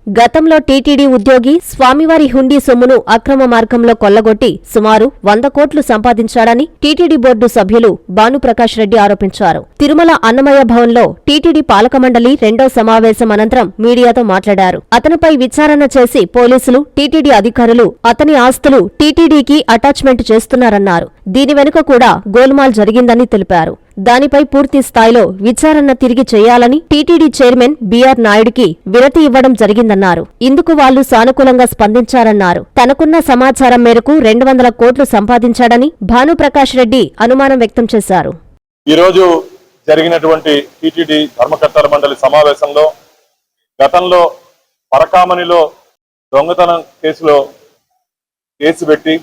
గతంలో టీటీడీ ఉద్యోగి స్వామివారి హుండీ సొమ్మును అక్రమ మార్గంలో కొల్లగొట్టి సుమారు 100 కోట్లు సంపాదించాడని టీటీడీ బోర్డు సభ్యులు భానుప్రకాష్ రెడ్డి ఆరోపించారు. తిరుమల అన్నమయ్య భవన్లో టీటీడీ పాలక మండలి రెండో సమావేశం అనంతరం మీడియాతో మాట్లాడారు. అతనిపై విచారణ చేసి పోలీసులు, టీటీడీ అధికారులు అతని ఆస్తులు టీటీడీకి అటాచ్మెంట్ చేస్తున్నారన్నారు. దీని వెనుక కూడా గోల్మాల్ జరిగిందని తెలిపారు. దానిపై పూర్తి స్థాయిలో విచారణ తిరిగి చేయాలని టీటీడీ చైర్మన్ బీఆర్ నాయుడికి వినతి ఇవ్వడం జరిగిందన్నారు. ఇందుకు వాళ్లు సానుకూలంగా స్పందించారన్నారు. తనకున్న సమాచారం మేరకు 200 కోట్లు సంపాదించాడని భానుప్రకాష్ రెడ్డి అనుమానం వ్యక్తం చేశారు. ఈరోజు జరిగినటువంటి టీటీడీ ధర్మకర్తల మండలి సమావేశంలో గతంలో పరకామణిలో దొంగతనం కేసులో కేసు పెట్టి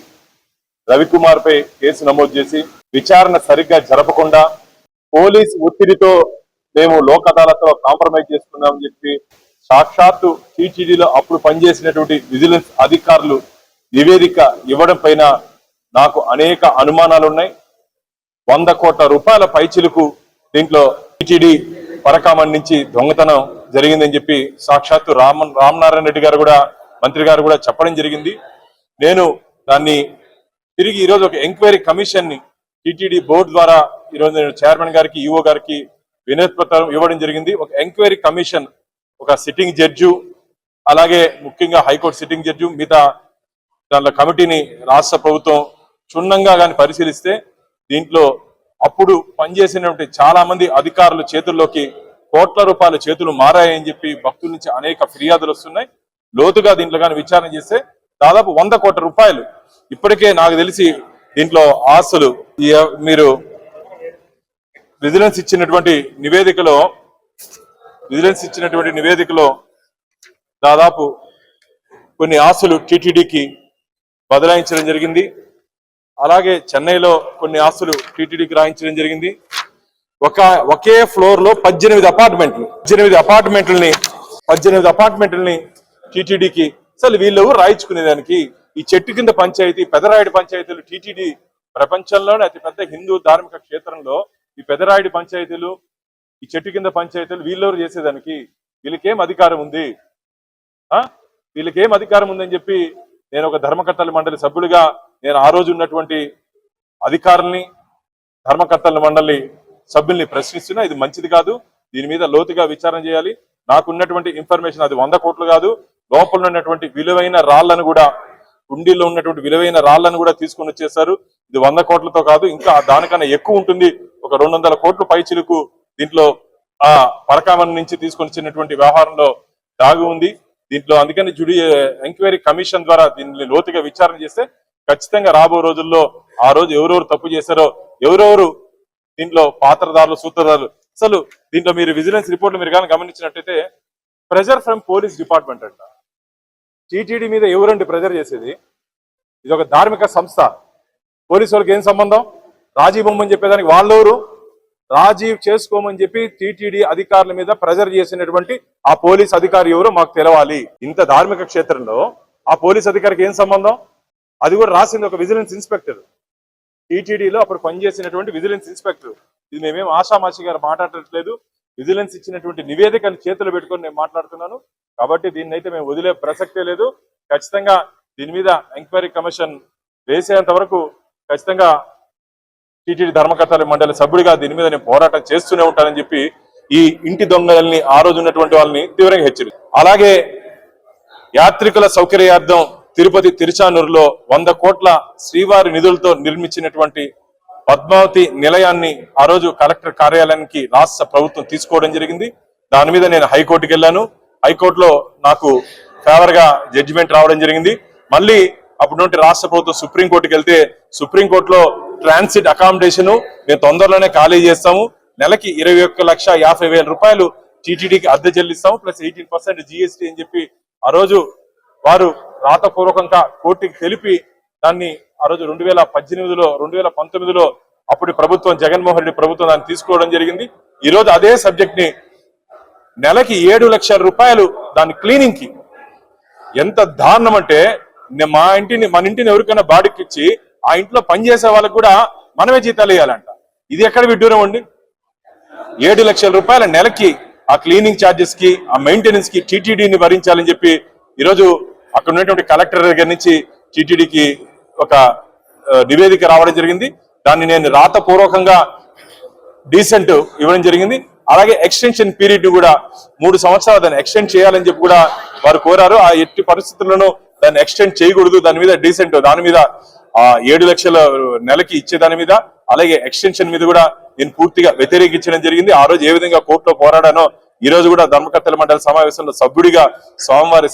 రవికుమార్ పై కేసు నమోదు చేసి విచారణ సరిగ్గా జరపకుండా పోలీసు ఒత్తిడితో మేము లోక్ అదాలత్లో కాంప్రమైజ్ చేసుకున్నామని చెప్పి సాక్షాత్తు టీటీడీలో అప్పుడు పనిచేసినటువంటి విజిలెన్స్ అధికారులు నివేదిక ఇవ్వడం పైన నాకు అనేక అనుమానాలు ఉన్నాయి. 100 కోట్ల రూపాయల పైచిలుకు దీంట్లో టీటీడీ పరకామణి నుంచి దొంగతనం జరిగిందని చెప్పి సాక్షాత్తు రామనారాయణ రెడ్డి గారు కూడా, మంత్రి గారు కూడా చెప్పడం జరిగింది. నేను దాన్ని తిరిగి ఈరోజు ఒక ఎంక్వైరీ కమిషన్ ని టీటీడీ బోర్డు ద్వారా ఈరోజు నేను చైర్మన్ గారికి, ఈఓ గారికి వినతి పత్రం ఇవ్వడం జరిగింది. ఒక ఎంక్వైరీ కమిషన్, ఒక సిట్టింగ్ జడ్జు, అలాగే ముఖ్యంగా హైకోర్టు సిట్టింగ్ జడ్జు, మిగతా దానిలో కమిటీని రాష్ట్ర ప్రభుత్వం క్షుణ్ణంగా కానీ పరిశీలిస్తే దీంట్లో అప్పుడు పనిచేసినటువంటి చాలా మంది అధికారుల చేతుల్లోకి కోట్ల రూపాయల చేతులు మారాయని చెప్పి భక్తుల నుంచి అనేక ఫిర్యాదులు వస్తున్నాయి. లోతుగా దీంట్లో కానీ విచారణ చేస్తే దాదాపు 100 కోట్ల రూపాయలు ఇప్పటికే నాకు తెలిసి దీంట్లో ఆస్తులు మీరు విజిలెన్స్ ఇచ్చినటువంటి నివేదికలో దాదాపు కొన్ని ఆస్తులు టీటీడీకి బదలాయించడం జరిగింది. అలాగే చెన్నైలో కొన్ని ఆస్తులు టీటీడీకి రాయించడం జరిగింది. ఒకే ఫ్లోర్ లో 18 అపార్ట్మెంట్లని టీటీడీకి అసలు వీళ్ళు రాయించుకునేదానికి ఈ చెట్టు కింద పంచాయతీ, పెదరాయుడు పంచాయతీలు టీటీడీ ప్రపంచంలోనే అతిపెద్ద హిందూ ధార్మిక క్షేత్రంలో ఈ పెదరాయుడు పంచాయతీలు, ఈ చెట్టు కింద పంచాయతీలు వీళ్ళెవరు చేసేదానికి? వీళ్ళకేం అధికారం ఉంది? వీళ్ళకేం అధికారం ఉందని చెప్పి నేను ఒక ధర్మకర్తల మండలి సభ్యుడిగా నేను ఆ రోజు ఉన్నటువంటి అధికారుల్ని, ధర్మకర్తల మండలి సభ్యుల్ని ప్రశ్నిస్తున్నా. ఇది మంచిది కాదు. దీని మీద లోతుగా విచారణ చేయాలి. నాకున్నటువంటి ఇన్ఫర్మేషన్ అది 100 కోట్లు కాదు. లోపల ఉన్నటువంటి విలువైన రాళ్లను కూడా, కుండీల్లో ఉన్నటువంటి విలువైన రాళ్లను కూడా తీసుకొని వచ్చేసారు. ఇది 100 కోట్లతో కాదు, ఇంకా దానికన్నా ఎక్కువ ఉంటుంది. ఒక 200 కోట్లు పైచిలుకు దీంట్లో ఆ పరకామణి నుంచి తీసుకొని వచ్చినటువంటి వ్యవహారంలో దాగి ఉంది. దీంట్లో అందుకని ఎంక్వైరీ కమిషన్ ద్వారా దీన్ని లోతుగా విచారణ చేస్తే ఖచ్చితంగా రాబో రోజుల్లో ఆ రోజు ఎవరెవరు తప్పు చేశారో, ఎవరెవరు దీంట్లో పాత్రదారులు, సూత్రధారులు, అసలు దీంట్లో మీరు విజిలెన్స్ రిపోర్ట్లు మీరు కానీ గమనించినట్టయితే ప్రెజర్ ఫ్రమ్ పోలీస్ డిపార్ట్మెంట్ అంట. టీటీడీ మీద ఎవరండి ప్రెజర్ చేసేది? ఇది ఒక ధార్మిక సంస్థ. పోలీసు వాళ్ళకి ఏం సంబంధం? రాజీ బొమ్మని చెప్పేదానికి వాళ్ళెవరు? రాజీ చేసుకోమని చెప్పి టీటీడీ అధికారుల మీద ప్రెజర్ చేసినటువంటి ఆ పోలీస్ అధికారి ఎవరో మాకు తెలవాలి. ఇంత ధార్మిక క్షేత్రంలో ఆ పోలీస్ అధికారికి ఏం సంబంధం? అది కూడా రాసింది ఒక విజిలెన్స్ ఇన్స్పెక్టర్, టీటీడీలో అప్పుడు పనిచేసినటువంటి విజిలెన్స్ ఇన్స్పెక్టర్. ఇది మేమేం ఆషామాషి గారు మాట్లాడట్లేదు. విజిలెన్స్ ఇచ్చినటువంటి నివేదికను చేతులు పెట్టుకొని నేను మాట్లాడుతున్నాను. కాబట్టి దీన్ని అయితే మేము వదిలే ప్రసక్తే లేదు. ఖచ్చితంగా దీని మీద ఎంక్వైరీ కమిషన్ వేసేంత వరకు ఖచ్చితంగా టీటీడీ ధర్మకర్తల మండలి సభ్యుడిగా దీని మీద నేను పోరాటం చేస్తూనే ఉంటానని చెప్పి ఈ ఇంటి దొంగల్ని, ఆ రోజు ఉన్నటువంటి వాళ్ళని తీవ్రంగా హెచ్చరించారు. అలాగే యాత్రికుల సౌకర్యార్థం తిరుపతి తిరుచానూరులో 100 కోట్ల శ్రీవారి నిధులతో నిర్మించినటువంటి పద్మావతి నిలయాన్ని ఆ రోజు కలెక్టర్ కార్యాలయానికి రాష్ట్ర ప్రభుత్వం తీసుకోవడం జరిగింది. దాని మీద నేను హైకోర్టుకి వెళ్ళాను. హైకోర్టులో నాకు ఫేవర్ గా జడ్జిమెంట్ రావడం జరిగింది. మళ్ళీ అప్పుడు నుండి రాష్ట్ర ప్రభుత్వం సుప్రీంకోర్టుకి వెళ్తే సుప్రీంకోర్టులో ట్రాన్సిట్ అకామిడేషన్ మేము తొందరలోనే ఖాళీ చేస్తాము, నెలకి 21,50,000 రూపాయలు టీటీడీకి అద్దె చెల్లిస్తాము, ప్లస్ 18% జీఎస్టీ అని చెప్పి ఆ రోజు వారు రాతపూర్వకంగా కోర్టుకి తెలిపి దాన్ని ఆ రోజు 2019లో అప్పుడు ప్రభుత్వం, జగన్మోహన్ రెడ్డి ప్రభుత్వం దాన్ని తీసుకోవడం జరిగింది. ఈ రోజు అదే సబ్జెక్ట్ ని నెలకి 7 లక్షల రూపాయలు దాని క్లీనింగ్ కి. ఎంత దారుణం అంటే మన ఇంటిని ఎవరికైనా బాడీకి ఇచ్చి ఆ ఇంట్లో పనిచేసే వాళ్ళకు కూడా మనమే జీతాలు వేయాలంట. ఇది ఎక్కడ విడ్డూరం అండి? 7 లక్షల రూపాయల నెలకి ఆ క్లీనింగ్ ఛార్జెస్ కి, ఆ మెయింటెనెన్స్ కి టీటీడీని భరించాలని చెప్పి ఈరోజు అక్కడ ఉన్నటువంటి కలెక్టర్ దగ్గర నుంచి టీటీడీకి ఒక నివేదిక రావడం జరిగింది. దాన్ని నేను రాతపూర్వకంగా డీసెంట్ ఇవ్వడం జరిగింది. అలాగే ఎక్స్టెన్షన్ పీరియడ్ కూడా 3 సంవత్సరాలు దాన్ని ఎక్స్టెండ్ చేయాలని చెప్పి కూడా వారు కోరారు. ఆ ఎట్టి పరిస్థితుల్లోనూ దాన్ని ఎక్స్టెండ్ చేయకూడదు. దాని మీద డీసెంట్, దాని మీద 7 లక్షల నెలకి ఇచ్చే దాని మీద, అలాగే ఎక్స్టెన్షన్ మీద కూడా నేను పూర్తిగా వ్యతిరేకించడం జరిగింది. ఆ రోజు ఏ విధంగా కోర్టులో పోరాడానో ఈ రోజు కూడా ధర్మకర్తల మండలి సమావేశంలో సభ్యుడిగా, స్వామివారి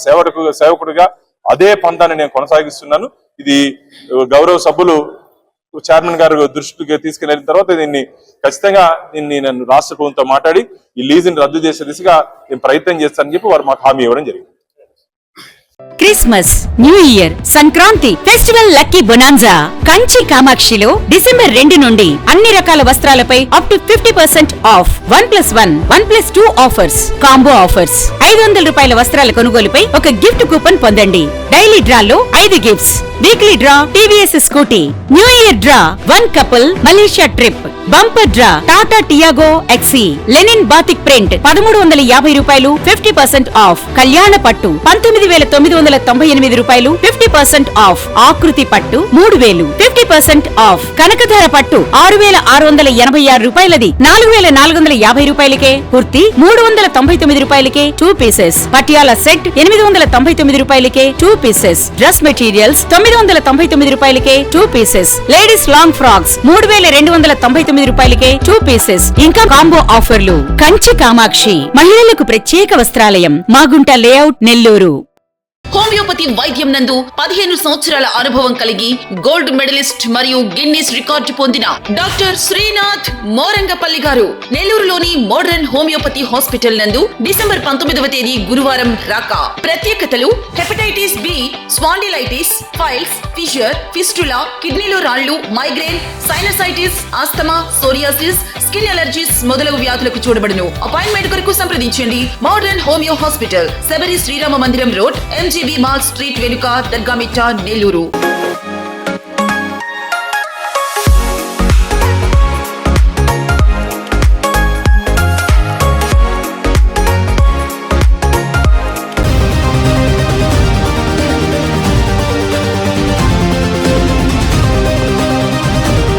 సేవకుడిగా అదే పంతాన్ని నేను కొనసాగిస్తున్నాను. ఇది గౌరవ సభ్యులు చైర్మన్ గారు దృష్టికి తీసుకెళ్లిన తర్వాత దీన్ని ఖచ్చితంగా నేను రాష్ట్ర ప్రభుత్వంతో మాట్లాడి ఈ లీజుని రద్దు చేసే దిశగా నేను ప్రయత్నం చేస్తానని చెప్పి వారు మాకు హామీ ఇవ్వడం జరిగింది. Christmas, new year, Sankranti festival lucky bonanza Kanchi కామాక్షిలో డిసెంబర్ 2 నుండి అన్ని రకాల వస్త్రాలపై up to 50% off. 1+1, 1+2 offers, combo offers. 500 రూపాయల వస్త్రాల కొనుగోలుపై ఒక గిఫ్ట్ కూపన్ పొందండి. డైలీ డ్రాలో 5 gifts, weekly draw TVS Scooty, new year draw 1 couple Malaysia trip, bumper draw Tata Tiago XE, linen batik print 1350 రూపాయలు 50% ఆఫ్. కళ్యాణ పట్టు 19,998 రూపాయలు 50% ఆఫ్. ఆకృతి పట్టు 3000 50% ఆఫ్. కనకధార పట్టు 6,686 రూపాయలది 4,450 రూపాయలకే. కుర్తి 399 రూపాయలకే 2 పీసెస్. పటియాలా సెట్ 899 రూపాయలకే 2 పీసెస్. డ్రెస్ మెటీరియల్స్ 999 రూపాయలకే 2 పీసెస్. లేడీస్ లాంగ్ ఫ్రాక్స్ 3,299 రూపాయలకే 2 పీసెస్. ఇంకా కాంబో ఆఫర్లు. కంచి కామాక్షి మహిళలకు ప్రత్యేక వస్త్రాలయం, మాగుంట లేఅవుట్, నెల్లూరు. హోమియోపతి వైద్యం నందు 15 సంవత్సరాల అనుభవం కలిగి గోల్డ్ మెడలిస్ట్ మరియు గిన్నీస్ రికార్డు పొందిన డాక్టర్ శ్రీనాథ్ మోరంగపల్లి గారు నెల్లూరులోని మోడర్న్ హోమియోపతి హాస్పిటల్ నందు డిసెంబర్ 19వ తేదీ గురువారం రాక. ప్రత్యేకతలు: hepatitis B, spondylitis, piles, fissure, fistula, కిడ్నీలో రాళ్లు, migraine, sinusitis, asthma, psoriasis, skin allergies మొదలగు వ్యాధులకు చూడబడును. అపాయింట్మెంట్ కొరకు సంప్రదించండి. Modern homeo hospital, Sabari Srirama Mandiram road, MGB mall street వెనుక, దర్గామిట్టా, నెల్లూరు.